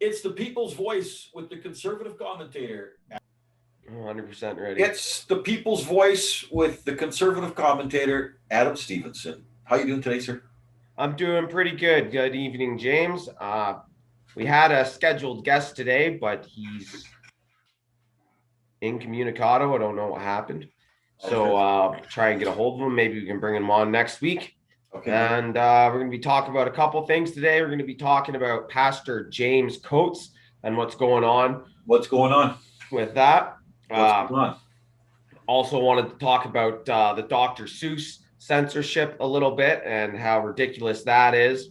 It's the people's voice with the conservative commentator. 100% ready. It's the people's voice with the conservative commentator Adam Stevenson. How you doing today, sir? I'm doing pretty good. Good evening, James. We had a scheduled guest today, but he's incommunicado. I don't know what happened. So try and get a hold of him. Maybe we can bring him on next week. Okay. And we're going to be talking about a couple things today. We're going to be talking about Pastor James Coates and what's going on. What's going on with that? What's going on? Also wanted to talk about the Dr. Seuss censorship a little bit and how ridiculous that is.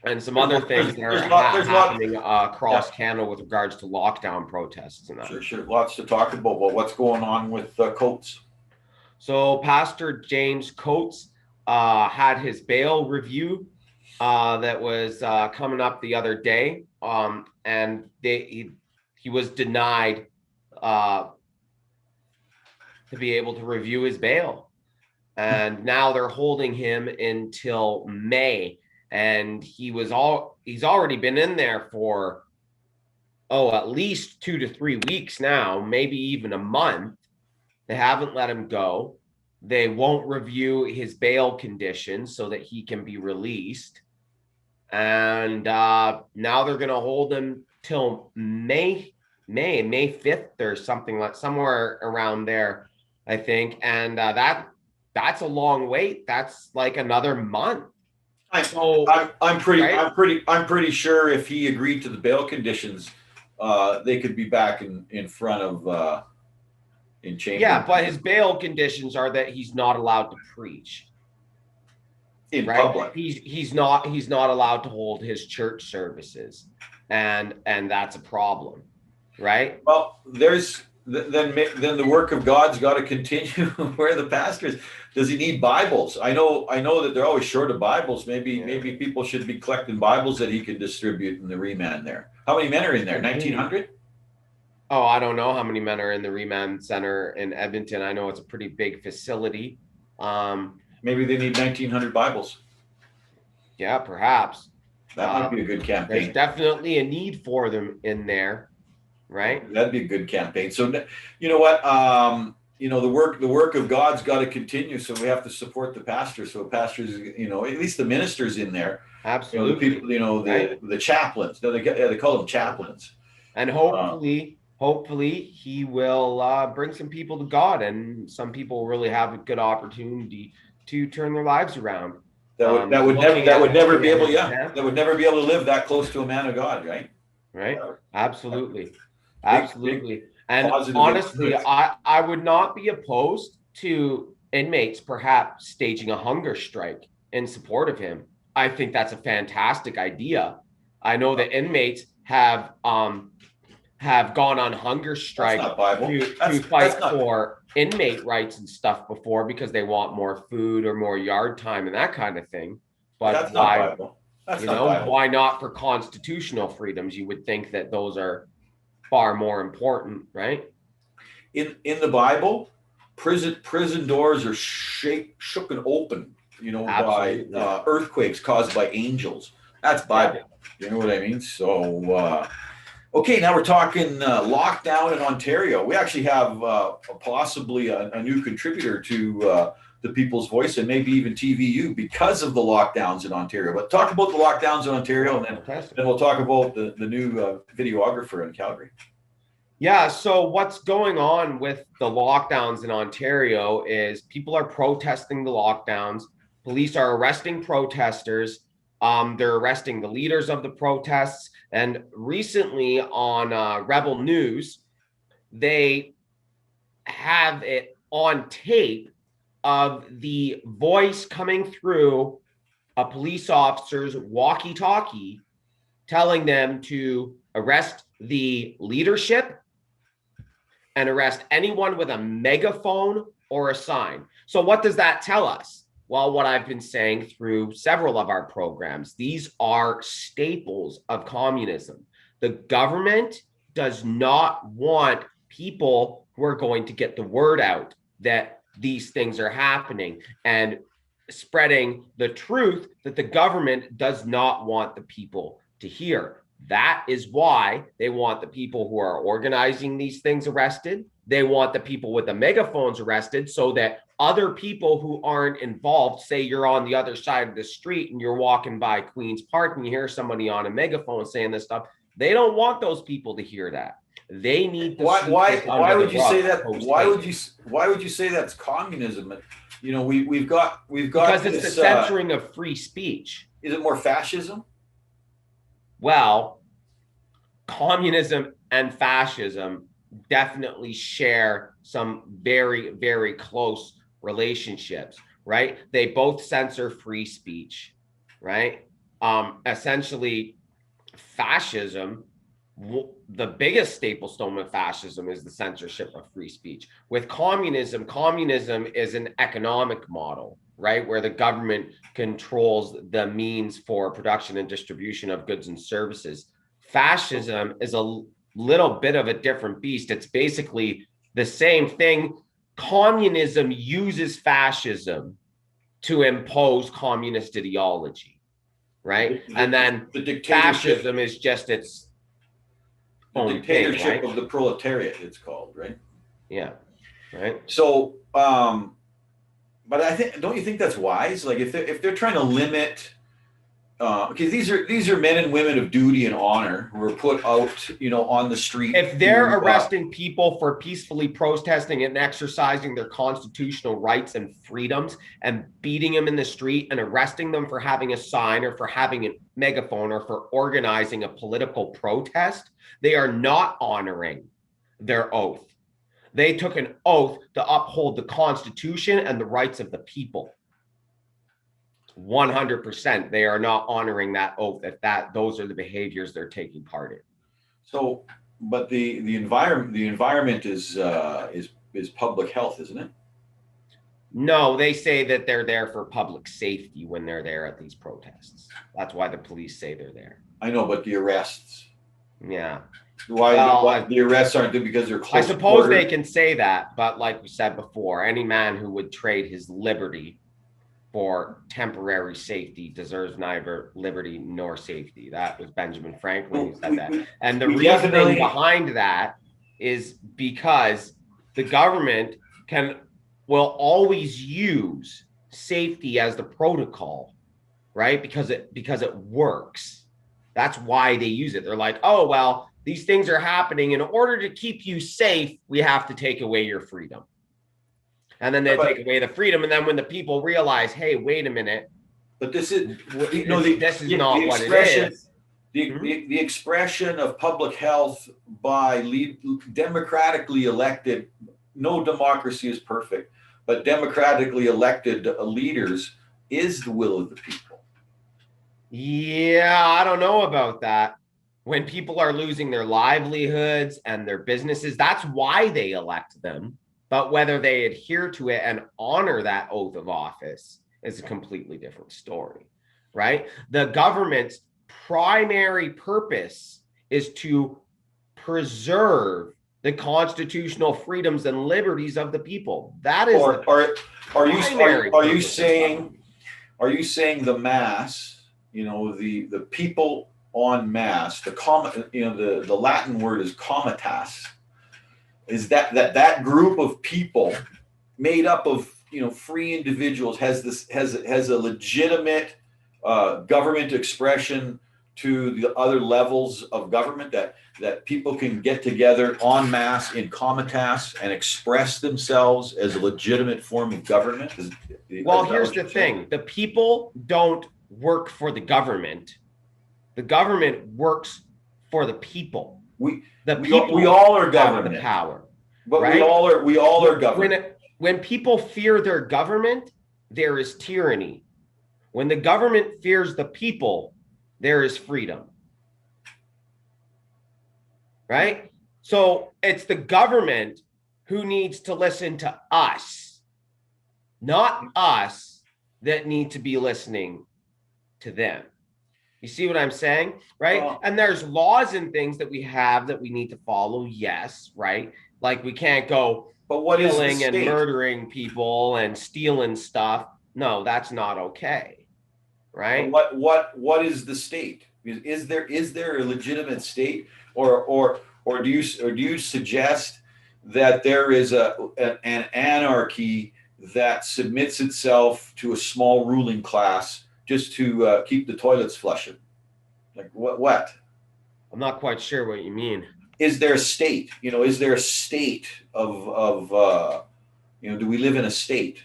And some other things that are happening across Canada with regards to lockdown protests and that. Sure. Lots to talk about. Well, what's going on with Coates? So Pastor James Coates had his bail review that was coming up the other day, and he was denied to be able to review his bail, and now they're holding him until May. And he's already been in there for at least 2 to 3 weeks now, maybe even a month. They haven't let him go. They won't review his bail conditions so that he can be released. And now they're going to hold him till May 5th or something, like somewhere around there, I think. And that's a long wait. That's like another month. I'm pretty sure if he agreed to the bail conditions, they could be back in front of in chamber. Yeah, but his bail conditions are that he's not allowed to preach in public. He's not allowed to hold his church services, and that's a problem, right? Well, then the work of God's got to continue. Where the pastors, does he need Bibles? I know that they're always short of Bibles. Maybe people should be collecting Bibles that he can distribute in the remand there. How many men are in there? 1,900? Oh, I don't know how many men are in the remand center in Edmonton. I know it's a pretty big facility. Maybe they need 1,900 Bibles. Yeah, perhaps. That might be a good campaign. There's definitely a need for them in there. Right. That'd be a good campaign. So you know what? The work of God's got to continue. So we have to support the pastors. So pastors, at least the ministers in there. Absolutely. The people, the chaplains. They call them chaplains. And hopefully he will bring some people to God, and some people really have a good opportunity to turn their lives around. That would never be able to live that close to a man of God, right? Right. Absolutely. And honestly, I would not be opposed to inmates perhaps staging a hunger strike in support of him. I think that's a fantastic idea. I know that inmates have gone on hunger strike to fight for inmate rights and stuff before, because they want more food or more yard time and that kind of thing. But that's not Bible. Why not for constitutional freedoms? You would think that those are far more important, right? In the Bible, prison doors are shooken open, by earthquakes caused by angels. That's Bible. You know what I mean? So, okay, now we're talking lockdown in Ontario. We actually have possibly a new contributor to the People's Voice, and maybe even TVU, because of the lockdowns in Ontario. But talk about the lockdowns in Ontario, and then we'll talk about the new videographer in Calgary. Yeah, so what's going on with the lockdowns in Ontario is people are protesting the lockdowns. Police are arresting protesters. They're arresting the leaders of the protests. And recently on Rebel News, they have it on tape of the voice coming through a police officer's walkie-talkie telling them to arrest the leadership and arrest anyone with a megaphone or a sign. So what does that tell us? Well, what I've been saying through several of our programs, these are staples of communism. The government does not want people who are going to get the word out that these things are happening. And spreading the truth that the government does not want the people to hear. That is why they want the people who are organizing these things arrested. They want the people with the megaphones arrested so that other people who aren't involved, say you're on the other side of the street and you're walking by Queen's Park and you hear somebody on a megaphone saying this stuff, they don't want those people to hear that. They need to. Why would you say that? Why would you say that's communism? You know, we've got because it's the censoring of free speech. Is it more fascism? Well, communism and fascism definitely share some very, very close relationships, right? They both censor free speech, right? Essentially, fascism, the biggest staple stone of fascism is the censorship of free speech. With communism, communism is an economic model, right? Where the government controls the means for production and distribution of goods and services. Fascism is a little bit of a different beast. It's basically the same thing. Communism uses fascism to impose communist ideology, right? And then fascism is just its own dictatorship thing, right? Of the proletariat, it's called, right? Yeah, right. So, but I think, don't you think that's wise? Like if they're trying to limit, because these are men and women of duty and honor who are put out, you know, on the street. If they're arresting people for peacefully protesting and exercising their constitutional rights and freedoms and beating them in the street and arresting them for having a sign or for having a megaphone or for organizing a political protest, they are not honoring their oath. They took an oath to uphold the Constitution and the rights of the people. 100%, they are not honoring that oath if those are the behaviors they're taking part in. So, but the environment is public health, isn't it? No, they say that they're there for public safety when they're there at these protests. That's why the police say they're there. I know, but the arrests. Yeah. Why the arrests aren't good because they're close. I suppose they can say that, but like we said before, any man who would trade his liberty for temporary safety deserves neither liberty nor safety. That was Benjamin Franklin who said that. And the reasoning behind that is because the government will always use safety as the protocol, right? Because it works. That's why they use it. They're like, oh, well, these things are happening. In order to keep you safe, we have to take away your freedom. And then they take away the freedom. And then when the people realize, hey, wait a minute. But this is, this is not what it is. The expression of public health by democratically elected, no democracy is perfect, but democratically elected leaders is the will of the people. Yeah, I don't know about that. When people are losing their livelihoods and their businesses, that's why they elect them. But whether they adhere to it and honor that oath of office is a completely different story, right? The government's primary purpose is to preserve the constitutional freedoms and liberties of the people. That is are you saying the mass, you know, the people en masse, the Latin word is comitas, is that group of people made up of, you know, free individuals has a legitimate government expression to the other levels of government, that people can get together en masse in comitas and express themselves as a legitimate form of government? Well, here's the thing. The people don't work for the government. The government works for the people. We all are government. The power, but right? we all are government. When people fear their government, there is tyranny. When the government fears the people, there is freedom. Right? So it's the government who needs to listen to us, not us that need to be listening to them. You see what I'm saying? Right? Well, and there's laws and things that we have that we need to follow. Yes. Right. Like we can't go killing and murdering people and stealing stuff no, that's not okay, right? What is the state? Is there a legitimate state, or do you suggest that there is an anarchy that submits itself to a small ruling class just to keep the toilets flushing? Like what? I'm not quite sure what you mean. Is there a state? Is there a state of do we live in a state?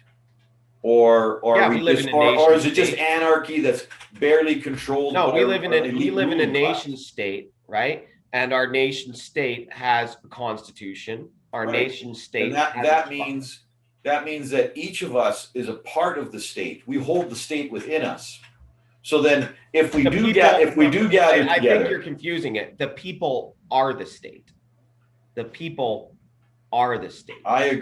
Or Yeah, are we we live just in a nation or is it just state. anarchy that's barely controlled No, by we live in an a elite ruling nation class? state, right? And our nation state has a constitution. Our Right. nation And state that has that means that means that each of us is a part of the state. We hold the state within us. So then if we the do people. gather I think you're together, confusing it. The people are the state. The people are the state. I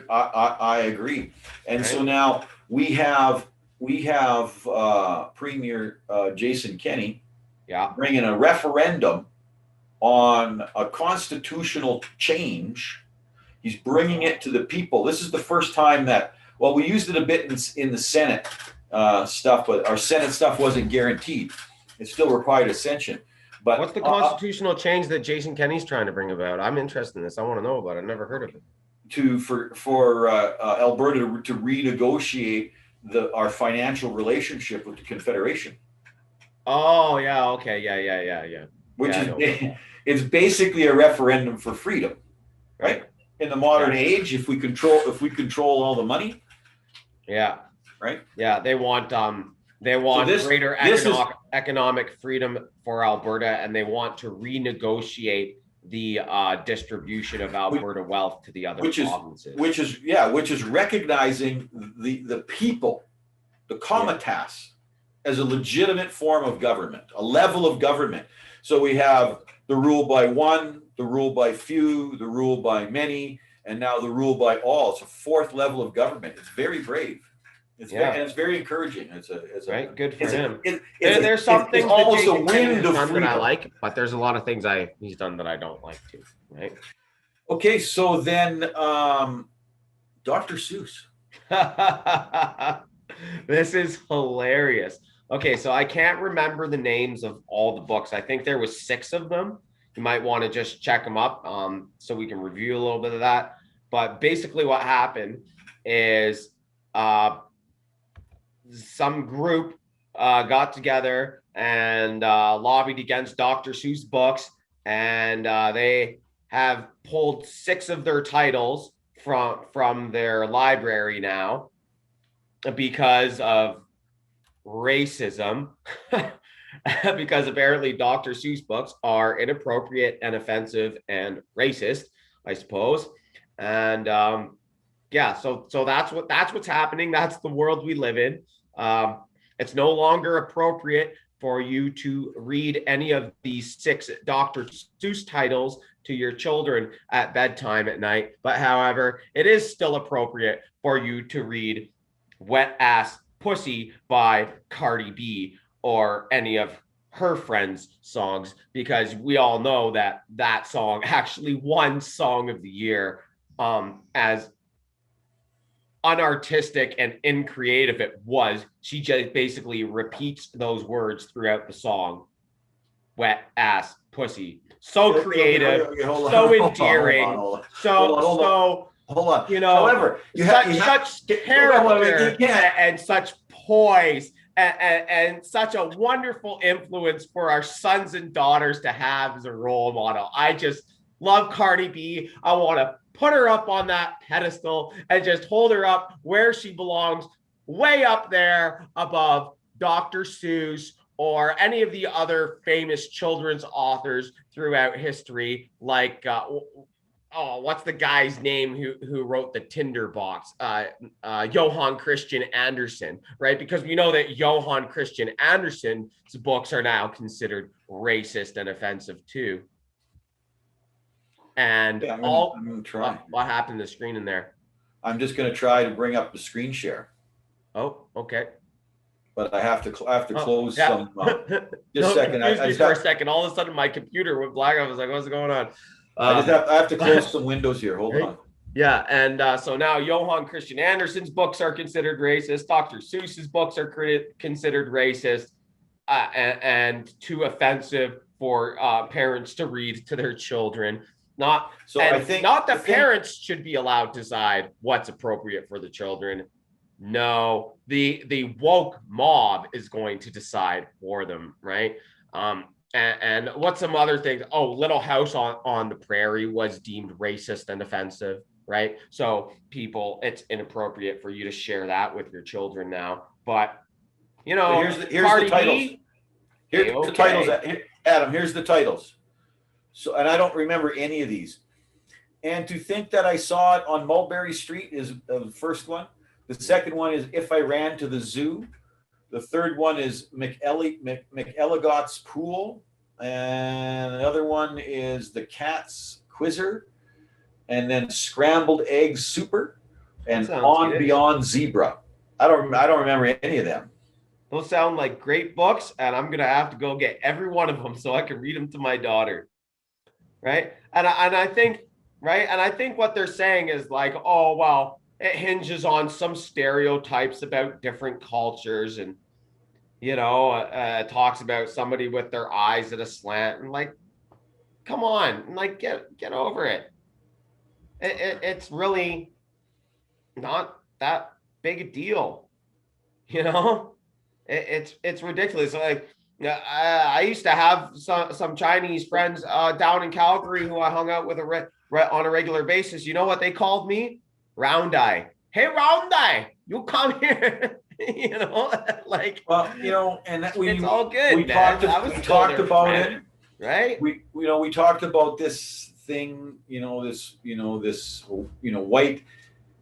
agree. And Right? so now we have Premier Jason Kenney Yeah. bringing a referendum on a constitutional change. He's bringing it to the people. This is the first time that, well, we used it a bit in the Senate stuff, but our Senate stuff wasn't guaranteed. It still required ascension. But What's the constitutional change that Jason Kenney's trying to bring about? I'm interested in this. I want to know about it. I've never heard of it. For Alberta to renegotiate our financial relationship with the Confederation. Oh yeah, okay, yeah. Which is it's basically a referendum for freedom, right? In the modern age, if we control all the money, yeah, right? Yeah, they want greater economic freedom for Alberta, and they want to renegotiate the distribution of Alberta wealth to the other provinces. Which is recognizing the people, the Comitas, as a legitimate form of government, a level of government. So we have the rule by one, the rule by few, the rule by many, and now the rule by all. It's a fourth level of government. It's very brave. And it's very encouraging. It's good for him. There's some things almost a wind of freedom that I like, but there's a lot of things he's done that I don't like too. Right. Okay, so then Dr. Seuss. This is hilarious. Okay, so I can't remember the names of all the books. I think there was 6 of them. You might want to just check them up so we can review a little bit of that. But basically what happened is some group got together and lobbied against Dr. Seuss books, and they have pulled 6 of their titles from their library now because of racism. Because apparently Dr. Seuss books are inappropriate and offensive and racist, I suppose. And so that's what's happening. That's the world we live in. It's no longer appropriate for you to read any of these 6 Dr. Seuss titles to your children at bedtime at night. But however, it is still appropriate for you to read Wet Ass Pussy by Cardi B or any of her friends' songs, because we all know that song actually won Song of the Year. As unartistic and uncreative it was, she just basically repeats those words throughout the song. Wet ass pussy. So creative, so endearing, so hold on. However, such character and such poise and such a wonderful influence for our sons and daughters to have as a role model. I just love Cardi B. I want to put her up on that pedestal and just hold her up where she belongs, way up there above Dr. Seuss or any of the other famous children's authors throughout history, like what's the guy's name who wrote the Tinderbox? Johan Christian Andersen, right? Because we know that Johan Christian Andersen's books are now considered racist and offensive too. And I'm gonna try. What happened to the screen in there? I'm just going to try to bring up the screen share. Oh, okay. But I have to close some. Just a second. For a second, all of a sudden my computer went black. I was like, "What's going on?" I have to close some windows here. Hold on. Yeah, and so now Johan Christian Andersen's books are considered racist. Dr. Seuss's books are considered racist and too offensive for parents to read to their children. Not that parents should be allowed to decide what's appropriate for the children. No, the woke mob is going to decide for them, right? And what's some other things? Oh, Little House on the Prairie was deemed racist and offensive, right? So it's inappropriate for you to share that with your children now. But here's the titles. Here's the titles, Adam. Here's the titles. So, and I don't remember any of these. And to think that I saw it on Mulberry Street is the first one. The second one is If I Ran to the Zoo. The third one is McElligott's Pool. And another one is The Cat's Quizzer. And then Scrambled Eggs Super. And On good. Beyond Zebra. I don't remember any of them. Those sound like great books, and I'm gonna have to go get every one of them so I can read them to my daughter. Right? And I think, right? And I think what they're saying is like, oh well, it hinges on some stereotypes about different cultures, and talks about somebody with their eyes at a slant, and like, come on, like get over it. It's really not that big a deal, It's ridiculous. Like I used to have some Chinese friends down in Calgary who I hung out with on a regular basis. You know what they called me? Round Eye. Hey, Round Eye, you come here. Like, well, and that it's all good. We talked about it, right? We talked about this thing, this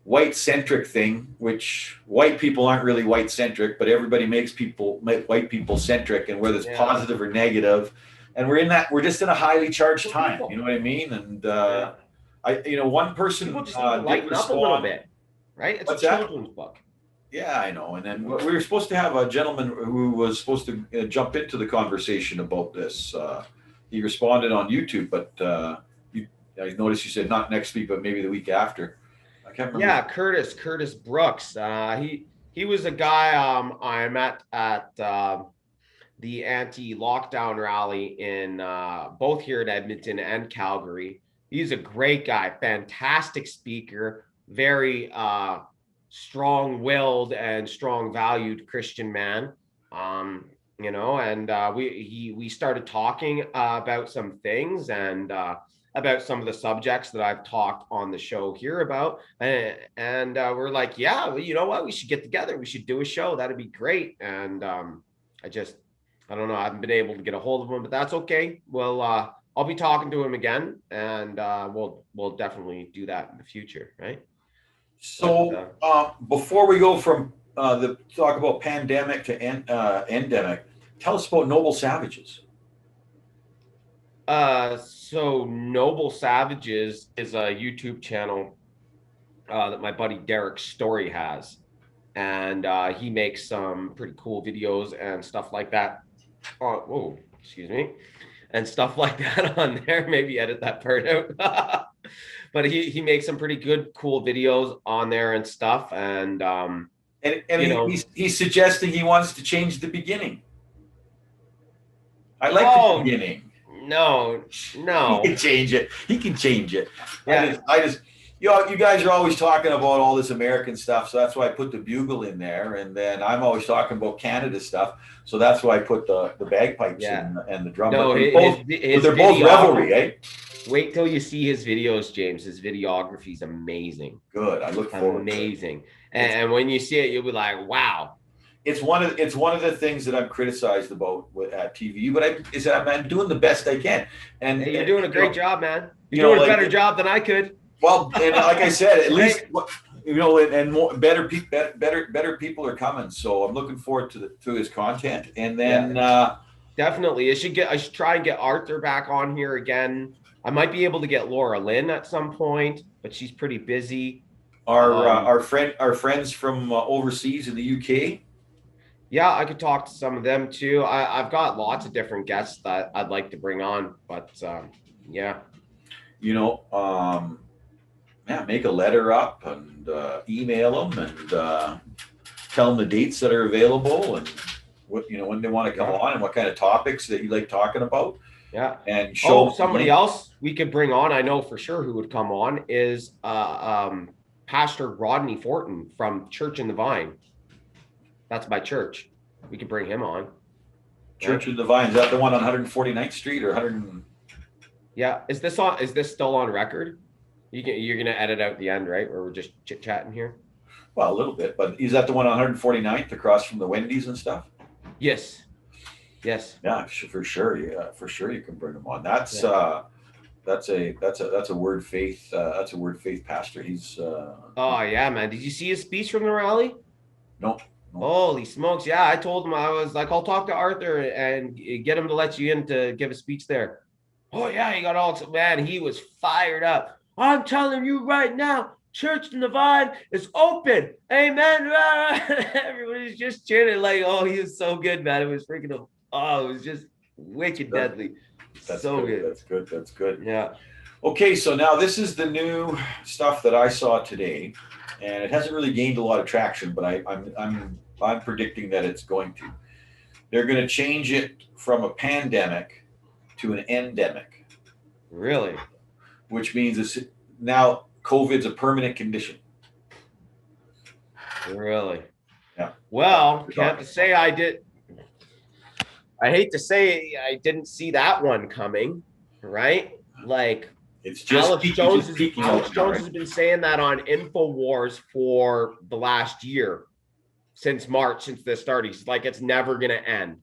white centric thing, which white people aren't really white centric, but everybody make white people centric, and whether it's positive or negative, and we're just in a highly charged time. You know what I mean? And one person people just lighten up a little bit, right? It's a children's book. Yeah, I know. And then we were supposed to have a gentleman who was supposed to jump into the conversation about this. He responded on YouTube, but I noticed you said not next week, but maybe the week after. I can't remember. Yeah, Curtis Brooks. He was a guy I met at the anti-lockdown rally in both here in Edmonton and Calgary. He's a great guy, fantastic speaker, very strong-willed and strong-valued Christian man. And we started talking about some things and about some of the subjects that I've talked on the show here about. And we're like, yeah, well, you know what? We should get together. We should do a show. That'd be great. And I don't know. I haven't been able to get a hold of him, but that's okay. Well, I'll be talking to him again, and we'll definitely do that in the future, right? So before we go from the talk about pandemic to endemic, tell us about Noble Savages. So Noble Savages is a YouTube channel that my buddy Derek Story has, and he makes some pretty cool videos and stuff like that. Oh, excuse me, and stuff like that on there. Maybe edit that part out. But he makes some pretty good, cool videos on there and stuff. And he's suggesting he wants to change the beginning. I like the beginning. No. He can change it. Yeah. I just you guys are always talking about all this American stuff, so that's why I put the bugle in there, and then I'm always talking about Canada stuff, so that's why I put the bagpipes and the drum. No, they're both revelry, eh? Wait till you see his videos, James. His videography is amazing. Good. I look forward. Amazing. And when you see it, you'll be like, wow. It's one of the things that I'm criticized about at TV, but I'm doing the best I can. And hey, you're doing a great job, man. You're doing a better job than I could. Well, and like I said, at least and more better people are coming. So I'm looking forward to his content. And then definitely, I should try and get Arthur back on here again. I might be able to get Laura Lynn at some point, but she's pretty busy. Our friends from overseas in the UK. Yeah, I could talk to some of them too. I've got lots of different guests that I'd like to bring on, but yeah. Yeah, make a letter up and email them and tell them the dates that are available and what when they want to come on and what kind of topics that you like talking about. Yeah. And show somebody else we could bring on, I know for sure who would come on, is Pastor Rodney Fortin from Church in the Vine. That's my church. We could bring him on. Church in the Vine, is that the one on 149th Street or 100? Yeah. Is this still on record? You're gonna edit out the end, right? Where we're just chit-chatting here? Well, a little bit, but is that the one on 149th across from the Wendy's and stuff? Yes. Yeah, for sure. Yeah, for sure you can bring him on. That's a word faith. That's a word faith pastor. He's. Oh yeah, man. Did you see his speech from the rally? No. Holy smokes! Yeah, I told him, I was like, I'll talk to Arthur and get him to let you in to give a speech there. Oh yeah, he got all man. He was fired up. I'm telling you right now, Church in the Vine is open. Amen. Everybody's just cheering like, oh, he is so good, man. It was freaking. Oh, it was just wicked deadly. That's so good. That's good. Yeah. Okay, so now this is the new stuff that I saw today, and it hasn't really gained a lot of traction, but I'm predicting that it's going to. They're going to change it from a pandemic to an endemic. Really? Which means it's now COVID's a permanent condition. Really? Yeah. Well, can't say I did. I hate to say I didn't see that one coming, right? Like, it's just Alex Jones has been saying that on InfoWars for the last year, since March, since this started. He's like, it's never going to end.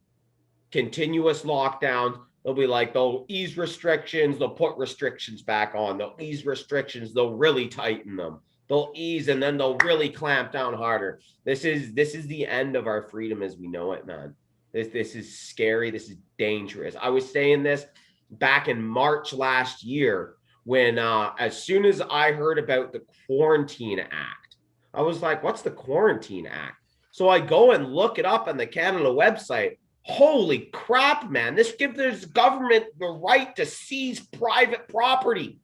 Continuous lockdowns. They'll be like, they'll ease restrictions. They'll put restrictions back on. They'll ease restrictions. They'll really tighten them. They'll ease and then they'll really clamp down harder. This is the end of our freedom as we know it, man. This is scary. This is dangerous. I was saying this back in March last year when as soon as I heard about the Quarantine Act, I was like, what's the Quarantine Act? So I go and look it up on the Canada website. Holy crap, man. This gives the government the right to seize private property.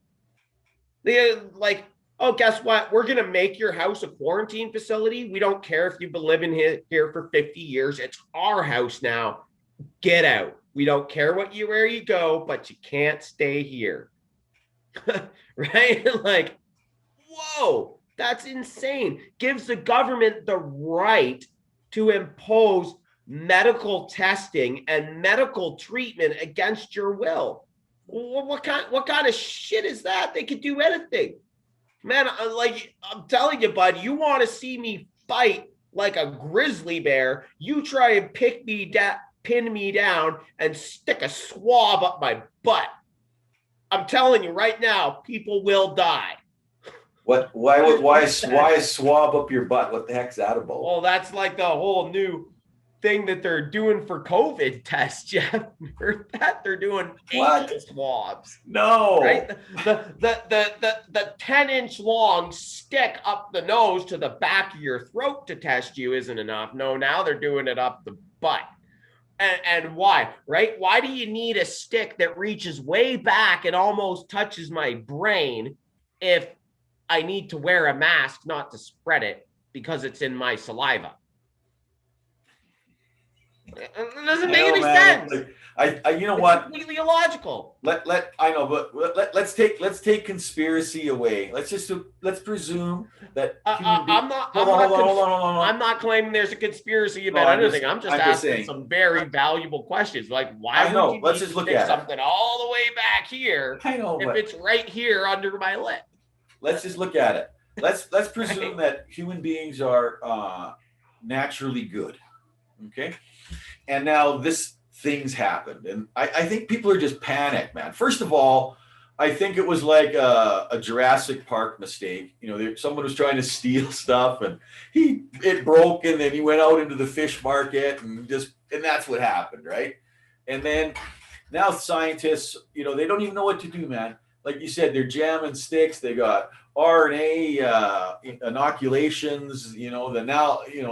They're like, oh, guess what? We're going to make your house a quarantine facility. We don't care if you've been living here for 50 years. It's our house now. Get out. We don't care where you go, but you can't stay here. Right? Like, whoa, that's insane. Gives the government the right to impose medical testing and medical treatment against your will. What kind of shit is that? They could do anything. Man, I'm telling you, bud, you want to see me fight like a grizzly bear, you try and pin me down and stick a swab up my butt. I'm telling you right now, people will die. What? Why swab up your butt? What the heck's that about? Well, that's like the whole new thing that they're doing for COVID tests. You haven't heard that? They're doing anal swabs. No. Right? The 10-inch long stick up the nose to the back of your throat to test you isn't enough. No, now they're doing it up the butt. And why, right? Why do you need a stick that reaches way back and almost touches my brain if I need to wear a mask not to spread it because it's in my saliva? It doesn't make any sense. You know what? Completely illogical. Let's take conspiracy away. Let's presume that I'm not claiming there's a conspiracy about anything. I'm just asking some very valuable questions. Like, why would you let's just look at something all the way back here if it's right here under my lip? Let's just look at it. Let's presume that human beings are naturally good. Okay. And now things happened. And I think people are just panicked, man. First of all, I think it was like a Jurassic Park mistake. Someone was trying to steal stuff and it broke and then he went out into the fish market and that's what happened, right? And then now scientists, they don't even know what to do, man. Like you said, they're jamming sticks. They got RNA inoculations.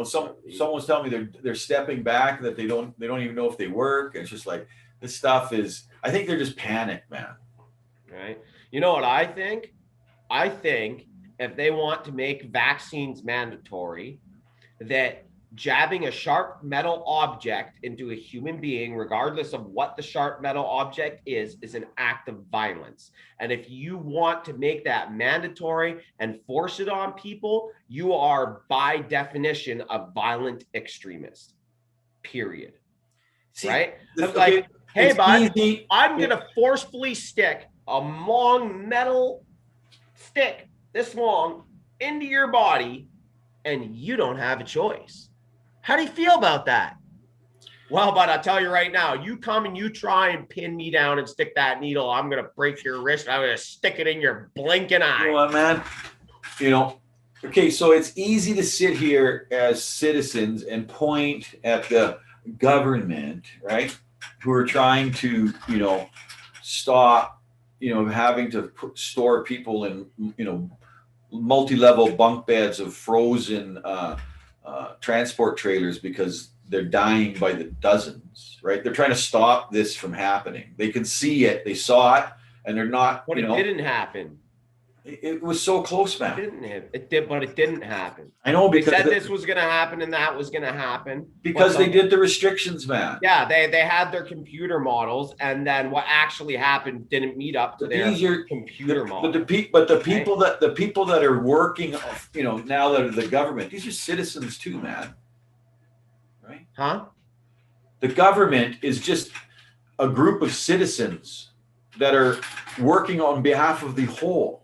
Someone's telling me they're stepping back, that they don't even know if they work. It's just like this stuff is. I think they're just panicked, man. Right. You know what I think? I think if they want to make vaccines mandatory, that jabbing a sharp metal object into a human being, regardless of what the sharp metal object is an act of violence. And if you want to make that mandatory and force it on people, you are by definition a violent extremist, period. See, right? It's like, hey, bud, I'm going to forcefully stick a long metal stick this long into your body, and you don't have a choice. How do you feel about that? Well, but I'll tell you right now, you come and you try and pin me down and stick that needle, I'm going to break your wrist. I'm going to stick it in your blinking eye. You know what, man? You know, okay, so it's easy to sit here as citizens and point at the government, right, who are trying to, you know, stop, you know, having to store people in, you know, multi-level bunk beds of frozen transport trailers because they're dying by the dozens, right? They're trying to stop this from happening. They can see it, they saw it, and they're not. But it didn't happen. It was so close, man. It did, but it didn't happen. I know, because they said this was going to happen and that was going to happen because they did the restrictions, man. Yeah, they had their computer models, and then what actually happened didn't meet up to their computer model. But the people that are working, you know, now that are the government, these are citizens too, man. Right? Huh? The government is just a group of citizens that are working on behalf of the whole.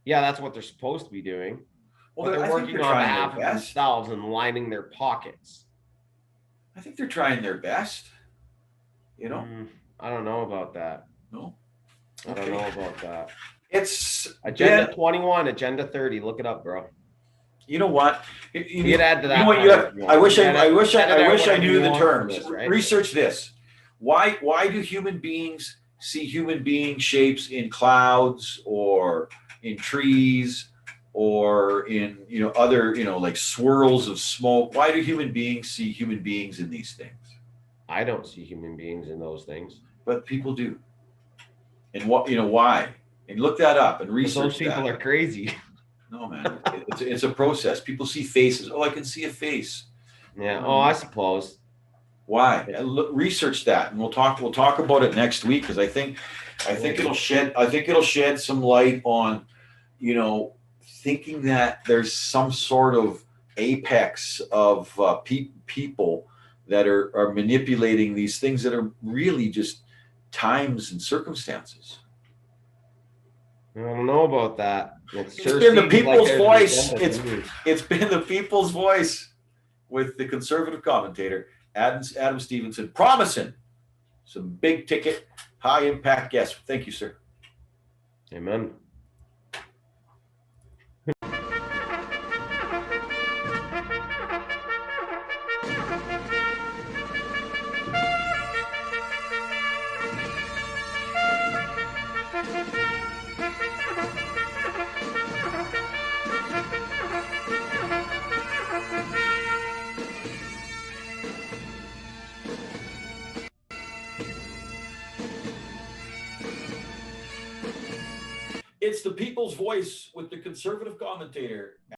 Yeah, that's what they're supposed to be doing. Well, they're working on behalf of themselves and lining their pockets. I think they're trying their best. You know? I don't know about that. No? Okay. I don't know about that. It's Agenda 21, Agenda 30. Look it up, bro. You know what? You add to that. You know what? I wish I knew the terms. This, right? Research this. Why do human beings see human being shapes in clouds or in trees or in, you know, other, you know, like swirls of smoke? Why do human beings see human beings in these things? I don't see human beings in those things, but people do. And what, you know, why? And look that up and research. Those people are crazy. No, man, it's a process. People see faces. Oh, I can see a face. Yeah. Oh, I suppose. Why? Research that, and we'll talk about it next week, because I think it'll shed some light on, you know, thinking that there's some sort of apex of people that are manipulating these things that are really just times and circumstances. I don't know about that. It's been the people's voice. It's been the people's voice with the conservative commentator Adam Stevenson, promising some big ticket, high impact guests. Thank you, sir. Amen. It's the people's voice with the conservative commentator